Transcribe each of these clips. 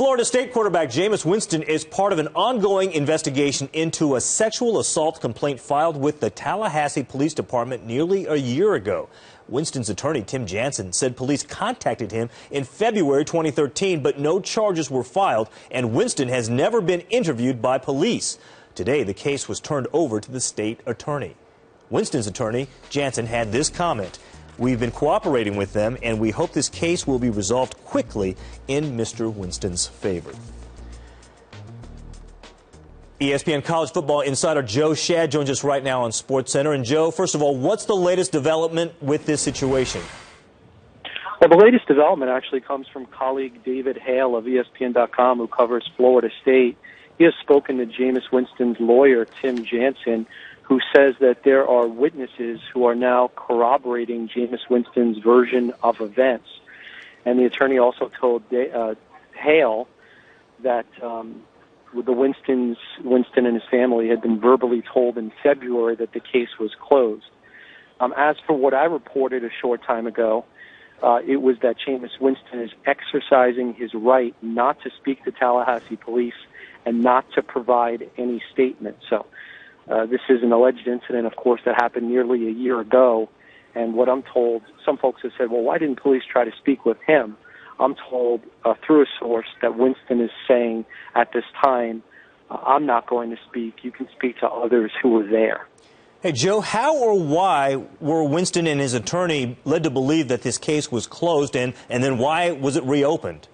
Florida State quarterback Jameis Winston is part of an ongoing investigation into a sexual assault complaint filed with the Tallahassee Police Department nearly a year ago. Winston's attorney, Tim Jansen, said police contacted him in February 2013, but no charges were filed, and Winston has never been interviewed by police. Today, the case was turned over to the state attorney. Winston's attorney, Jansen, had this comment: "We've been cooperating with them, and we hope this case will be resolved quickly in Mr. Winston's favor." ESPN college football insider Joe Shad joins us right now on SportsCenter. And Joe, first of all, what's the latest development with this situation? Well, the latest development actually comes from colleague David Hale of ESPN.com, who covers Florida State. He has spoken to Jameis Winston's lawyer, Tim Jansen, who says that there are witnesses who are now corroborating Jameis Winston's version of events. And the attorney also told Hale that Winston and his family had been verbally told in February that the case was closed. As for what I reported a short time ago, it was that Jameis Winston is exercising his right not to speak to Tallahassee police and not to provide any statement. So this is an alleged incident, of course, that happened nearly a year ago. And what I'm told, some folks have said, well, why didn't police try to speak with him? I'm told through a source that Winston is saying at this time, I'm not going to speak. You can speak to others who were there. Hey, Joe, how or why were Winston and his attorney led to believe that this case was closed, and then why was it reopened?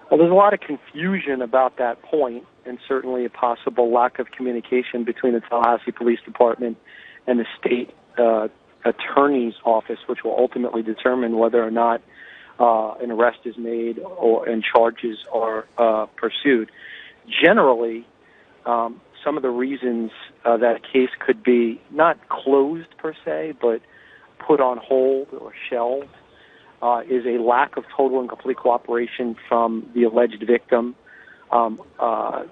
Well, there's a lot of confusion about that point, and certainly a possible lack of communication between the Tallahassee Police Department and the state attorney's office, which will ultimately determine whether or not an arrest is made and charges are pursued. Generally, some of the reasons that a case could be not closed per se, but put on hold or shelved, is a lack of total and complete cooperation from the alleged victim, the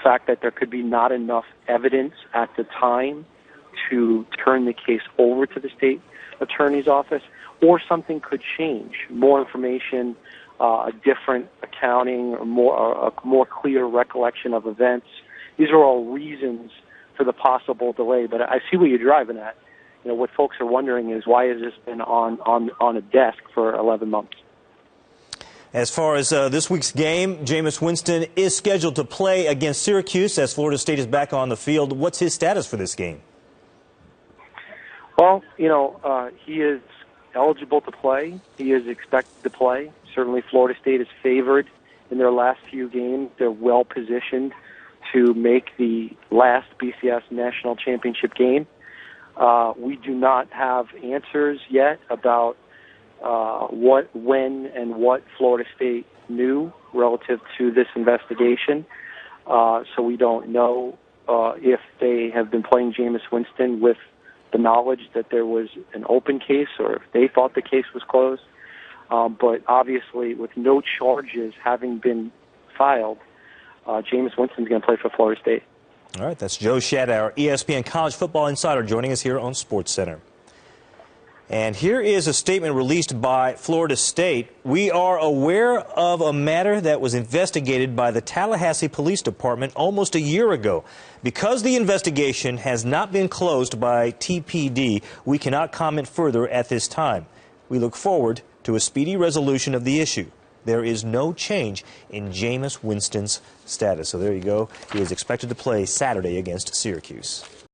fact that there could be not enough evidence at the time to turn the case over to the state attorney's office, or something could change, more information, a different accounting, or a more clear recollection of events. These are all reasons for the possible delay, but I see what you're driving at. You know, what folks are wondering is, why has this been on a desk for 11 months? As far as this week's game, Jameis Winston is scheduled to play against Syracuse as Florida State is back on the field. What's his status for this game? Well, he is eligible to play. He is expected to play. Certainly Florida State is favored in their last few games. They're well positioned to make the last BCS national championship game. We do not have answers yet about when, and what Florida State knew relative to this investigation. So we don't know if they have been playing Jameis Winston with the knowledge that there was an open case, or if they thought the case was closed. But obviously, with no charges having been filed, Jameis Winston's going to play for Florida State. All right, that's Joe Shad, our ESPN college football insider, joining us here on SportsCenter. And here is a statement released by Florida State. "We are aware of a matter that was investigated by the Tallahassee Police Department almost a year ago. Because the investigation has not been closed by TPD, we cannot comment further at this time. We look forward to a speedy resolution of the issue. There is no change in Jameis Winston's status." So there you go. He is expected to play Saturday against Syracuse.